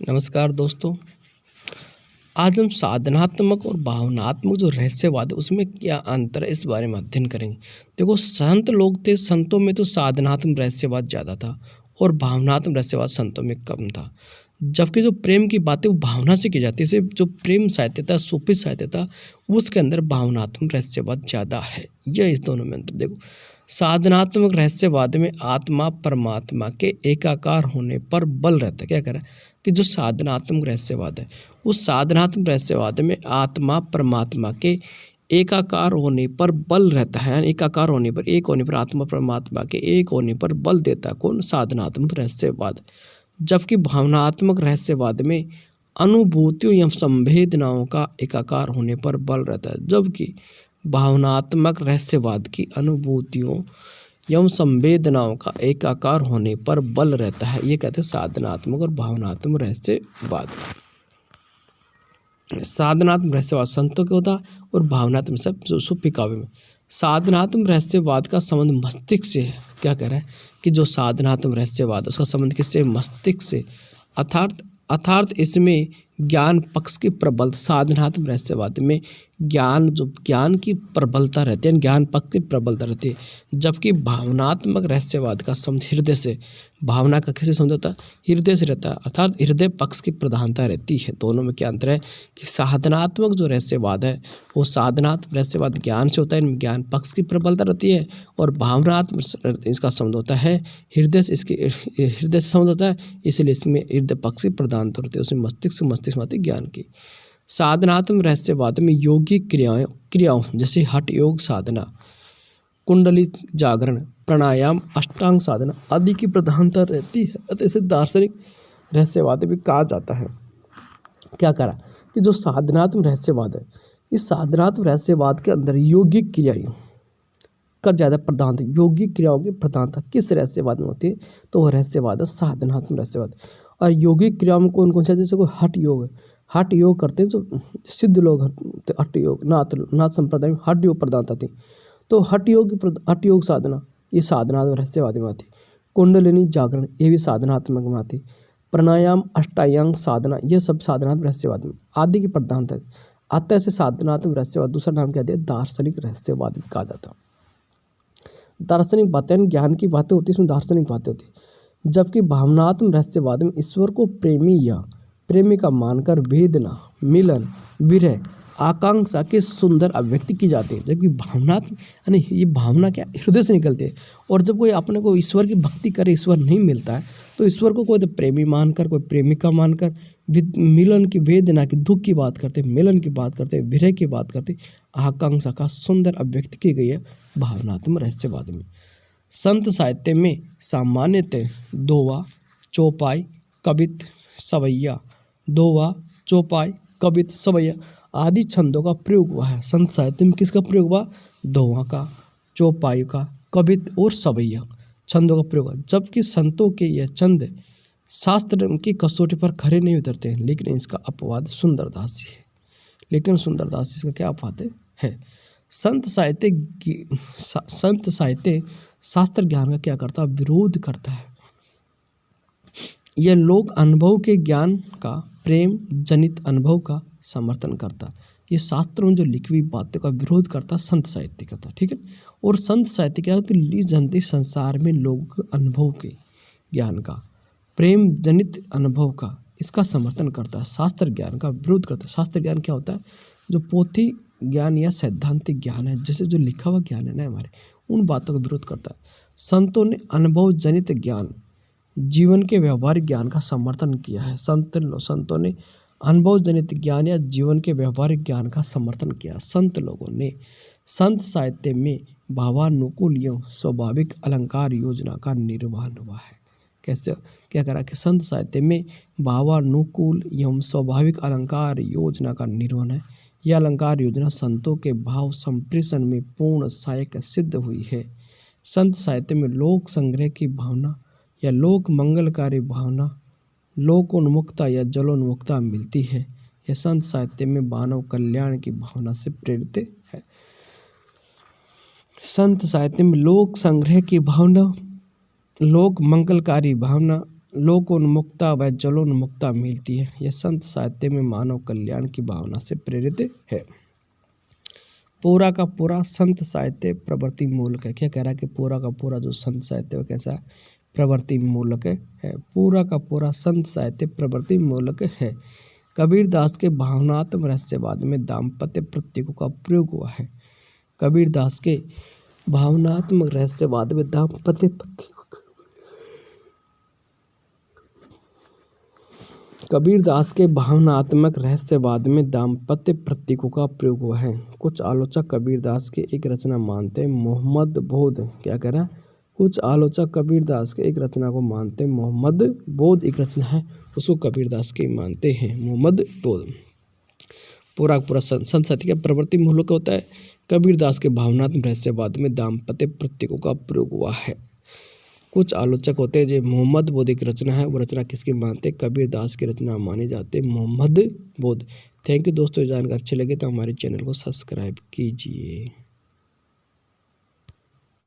नमस्कार दोस्तों। आज हम साधनात्मक और भावनात्मक जो रहस्यवाद है उसमें क्या अंतर है इस बारे में अध्ययन करेंगे। देखो, संत लोग थे, संतों में तो साधनात्मक रहस्यवाद ज़्यादा था और भावनात्मक रहस्यवाद संतों में कम था। जबकि जो प्रेम की बातें वो भावना से की जाती है, सिर्फ जो प्रेम साहित्य था, सूफी साहित्य था, उसके अंदर भावनात्मक रहस्यवाद ज़्यादा है। यह इस दोनों में अंतर। देखो, साधनात्मक रहस्यवाद में आत्मा परमात्मा के एकाकार होने पर बल रहता है। क्या कह रहा है कि जो साधनात्मक रहस्यवाद है, उस साधनात्मक रहस्यवाद में आत्मा परमात्मा के एकाकार होने पर बल रहता है। यानी एकाकार होने पर, एक होने पर, आत्मा परमात्मा के एक होने पर बल देता है कौन? साधनात्मक रहस्यवाद। जबकि भावनात्मक रहस्यवाद में अनुभूतियों या संवेदनाओं का एकाकार होने पर बल रहता है। जबकि भावनात्मक रहस्यवाद की अनुभूतियों एवं संवेदनाओं का एकाकार होने पर बल रहता है। ये कहते हैं साधनात्मक और भावनात्मक रहस्यवाद। साधनात्मक रहस्यवाद संतों के होता और भावनात्मक सब सूफी काव्य में। साधनात्मक रहस्यवाद का संबंध मस्तिष्क से है। क्या कह रहा है कि जो साधनात्मक रहस्यवाद है उसका संबंध किससे? मस्तिष्क से। अर्थात इसमें ज्ञान पक्ष की प्रबल, साधनात्मक रहस्यवाद में ज्ञान की प्रबलता रहती है, ज्ञान पक्ष की प्रबलता रहती है। जबकि भावनात्मक रहस्यवाद का संबंध हृदय से, भावना का किससे संबंध होता है? हृदय से रहता है। अर्थात हृदय पक्ष की प्रधानता रहती है। दोनों में क्या अंतर है कि साधनात्मक जो रहस्यवाद है वो साधनात्मक रहस्यवाद ज्ञान से होता है, इनमें ज्ञान पक्ष की प्रबलता रहती है, और भावनात्मक इसका संबंध होता है हृदय से, इसके हृदय से संबंध होता है, इसलिए इसमें हृदय पक्ष की प्रधानता होती है, उसमें मस्तिष्क आती ज्ञान की। साधनात्मक रहस्यवाद में योगिक क्रियाओं जैसे हठ योग साधना, कुंडली जागरण, प्राणायाम, अष्टांग साधना आदि की प्रधानता रहती है। अतः इसे दार्शनिक रहस्यवाद भी कहा जाता है। क्या करा कि जो साधनात्मक रहस्यवाद है, इस साधनात्मक रहस्यवाद के अंदर योगिक क्रियाएं का ज़्यादा प्रधानता, योगिक क्रियाओं की प्रधानता किस रहस्यवाद में होती है? तो वह रहस्यवाद है साधनात्मक रहस्यवाद। और योगिक क्रियाओं में कौन कौन से? जैसे कोई हठ योग है, हठ योग करते हैं जो सिद्ध लोग होते, हठ योग, नाथ संप्रदाय में हठ योग प्रधानता थी। तो हठ योग साधना ये साधनात्मक रहस्यवाद में आती। कुंडलिनी जागरण ये भी साधनात्मक में आती। प्राणायाम, अष्टांग साधना ये सब साधनात्मक रहस्यवाद में आदि की प्रधानता है। अतः से साधनात्मक रहस्यवाद दूसरा नाम क्या दिया? दार्शनिक रहस्यवाद भी कहा जाता है। दार्शनिक बातें ज्ञान की बातें होती है, इसमें दार्शनिक बातें होती है। जबकि भावनात्मक रहस्यवाद में ईश्वर को प्रेमी या प्रेमिका मानकर वेदना, मिलन, विरह, आकांक्षा के सुंदर अभिव्यक्ति की जाती है। जबकि भावनात्मक यानी ये भावना क्या हृदय से निकलती है। और जब कोई अपने को ईश्वर की भक्ति करे, ईश्वर नहीं मिलता है, तो ईश्वर को कोई तो प्रेमी मानकर, कोई प्रेमिका मानकर, मिलन की वेदना की, दुख की बात करते, मिलन की बात करते, विरह की बात करते, आकांक्षा का सुंदर अभिव्यक्ति की गई है भावनात्मक रहस्यवाद में। संत साहित्य में सामान्यतः दोहा, चौपाई, कवित, सवैया, दोहा, चौपाई, कवित, सवैया आदि छंदों का प्रयोग हुआ है। संत साहित्य में किसका प्रयोग हुआ? दोहा का, चौपाई का, कवित और सवैया छंदों का प्रयोग हुआ। जबकि संतों के यह छंद शास्त्र की कसौटी पर खरे नहीं उतरते हैं, लेकिन इसका अपवाद सुंदरदास जी है। लेकिन सुंदरदास इसका क्या अपवाद है? संत साहित्य शास्त्र ज्ञान का क्या करता है? विरोध करता है। यह लोक अनुभव के ज्ञान का, प्रेम जनित अनुभव का समर्थन करता। ये शास्त्रों में जो लिखी हुई बातों का विरोध करता संत साहित्य करता, ठीक है। और संत साहित्य क्या है कि जनते संसार में लोगों के अनुभव के ज्ञान का, प्रेम जनित अनुभव का, इसका समर्थन करता है, शास्त्र ज्ञान का विरोध करता है। शास्त्र ज्ञान क्या होता है? जो पोथी ज्ञान या सैद्धांतिक ज्ञान है, जैसे जो लिखा हुआ ज्ञान है ना हमारे, उन बातों का विरोध करता है। संतों ने अनुभव जनित ज्ञान, जीवन के व्यवहारिक ज्ञान का समर्थन किया है। संतों ने अनुभव जनित ज्ञान या जीवन के व्यवहारिक ज्ञान का समर्थन किया। संत लोगों ने संत साहित्य में भावानुकूल एवं स्वाभाविक अलंकार योजना का निर्वहन हुआ है। कैसे? क्या करा कि संत साहित्य में भावानुकूल एवं स्वाभाविक अलंकार योजना का निर्वहन है। यह अलंकार योजना संतों के भाव संप्रेषण में पूर्ण सहायक सिद्ध हुई है। संत साहित्य में लोक संग्रह की भावना या लोक मंगलकारी भावना, लोकोन्मुखता या जलोन्मुखता मिलती है। यह संत साहित्य में मानव कल्याण की भावना से प्रेरित है। संत साहित्य में लोक संग्रह की भावना, लोक मंगलकारी भावना, लोकोन्मुखता व जलोन्मुखता मिलती है। यह संत साहित्य में मानव कल्याण की भावना से प्रेरित है। पूरा का पूरा संत साहित्य प्रवृत्ति मूलक है। क्या कह रहा है कि पूरा का पूरा जो संत साहित्य है कैसा है? प्रवृत्ति मूलक है। पूरा का पूरा संत साहित्य प्रवृत्ति मूलक है। कबीरदास के भावनात्मक रहस्यवाद में दाम्पत्य प्रतीकों का प्रयोग हुआ है। कबीरदास के भावनात्मक रहस्यवाद में दाम्पत्य कबीरदास के भावनात्मक रहस्यवाद में दाम्पत्य प्रतीकों का प्रयोग हुआ है। कुछ आलोचक कबीरदास के एक रचना मानते हैं मोहम्मद बोध। क्या कह रहा है? कुछ आलोचक कबीरदास के एक रचना को मानते हैं मोहम्मद बोध, एक रचना है उसको कबीरदास के मानते हैं मोहम्मद बोध। पूरा पूरा संत साहित्य का प्रवृत्ति मूलक होता है। कबीरदास के भावनात्मक रहस्यवाद में दाम्पत्य प्रतीकों का प्रयोग हुआ है। कुछ आलोचक होते हैं जो मोहम्मद बोध एक रचना है, वो रचना किसकी मानते हैं? कबीरदास की रचना मानी जाती है मोहम्मद बोध। थैंक यू दोस्तों, जानकारी अच्छी लगे तो हमारे चैनल को सब्सक्राइब कीजिए।